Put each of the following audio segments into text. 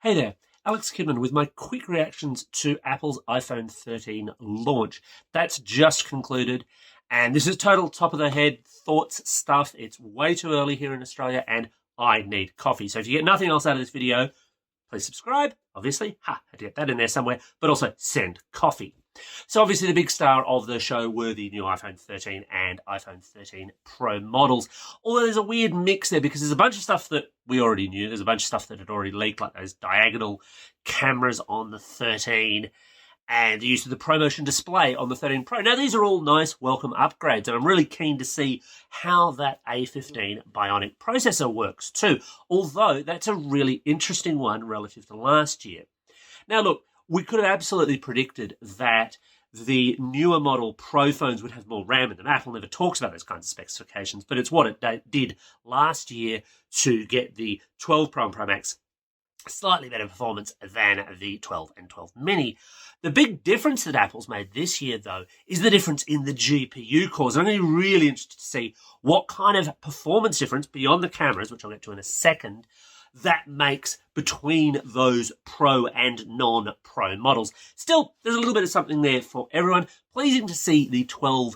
Hey there, Alex Kidman with my quick reactions to Apple's iPhone 13 launch. That's just concluded, and this is total top of the head thoughts stuff. It's way too early here in Australia, and I need coffee. So if you get nothing else out of this video, please subscribe, obviously. I had to get that in there somewhere, but also send coffee. So obviously the big star of the show were the new iPhone 13 and iPhone 13 Pro models. Although there's a weird mix there because there's a bunch of stuff that we already knew. There's a bunch of stuff that had already leaked, like those diagonal cameras on the 13 and the use of the ProMotion display on the 13 Pro. Now, these are all nice, welcome upgrades, and I'm really keen to see how that A15 Bionic processor works too, although that's a really interesting one relative to last year. Now, look, we could have absolutely predicted that the newer model Pro phones would have more RAM in them. Apple never talks about those kinds of specifications, but it's what it did last year to get the 12 Pro and Pro Max slightly better performance than the 12 and 12 mini. The big difference that Apple's made this year, though, is the difference in the GPU cores. I'm going to be really interested to see what kind of performance difference beyond the cameras, which I'll get to in a second, that makes between those Pro and non-Pro models. Still, there's a little bit of something there for everyone. Pleasing to see the 13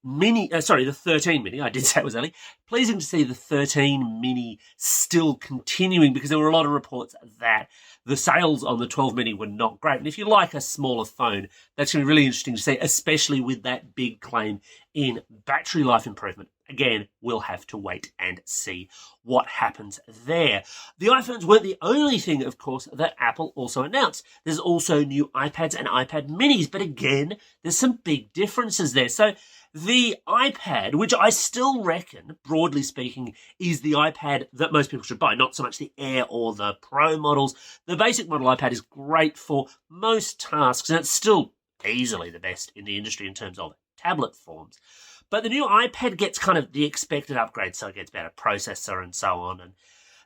mini, I did say it was early. Pleasing to see the 13 mini still continuing because there were a lot of reports that the sales on the 12 mini were not great. And if you like a smaller phone, that's going to be really interesting to see, especially with that big claim in battery life improvement. Again, we'll have to wait and see what happens there. The iPhones weren't the only thing, of course, that Apple also announced. There's also new iPads and iPad minis, but again, there's some big differences there. So the iPad, which I still reckon, broadly speaking, is the iPad that most people should buy, not so much the Air or the Pro models. The basic model iPad is great for most tasks, and it's still easily the best in the industry in terms of tablet forms. But the new iPad gets kind of the expected upgrade, so it gets better processor and so on, and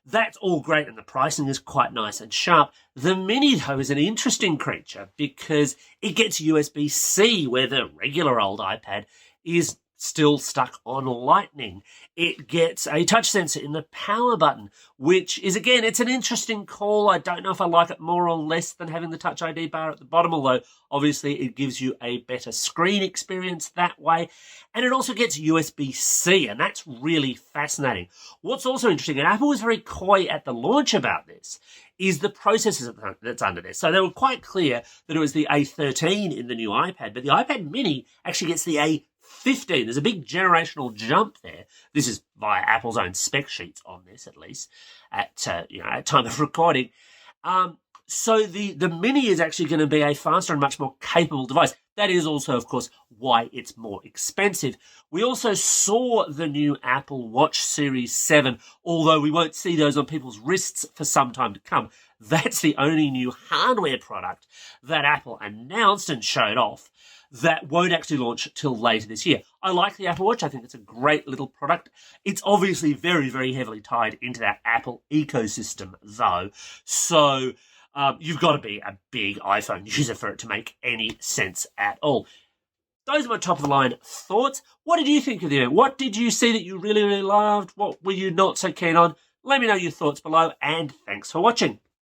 that's all great, and the pricing is quite nice and sharp. The Mini, though, is an interesting creature because it gets USB-C, where the regular old iPad is still stuck on Lightning. It gets a touch sensor in the power button, which is, again, it's an interesting call. I don't know if I like it more or less than having the Touch ID bar at the bottom, although obviously it gives you a better screen experience that way. And it also gets USB-C, and that's really fascinating. What's also interesting, and Apple was very coy at the launch about this, is the processor that's under this. So they were quite clear that it was the A13 in the new iPad, but the iPad mini actually gets the A15. There's a big generational jump there. This is via Apple's own spec sheets on this, at least, at time of recording. So the Mini is actually going to be a faster and much more capable device. That is also, of course, why it's more expensive. We also saw the new Apple Watch Series 7, although we won't see those on people's wrists for some time to come. That's the only new hardware product that Apple announced and showed off that won't actually launch till later this year. I like the Apple Watch. I think it's a great little product. It's obviously very, very heavily tied into that Apple ecosystem, though. So you've got to be a big iPhone user for it to make any sense at all. Those are my top-of-the-line thoughts. What did you think of the event? What did you see that you really, really loved? What were you not so keen on? Let me know your thoughts below, and thanks for watching.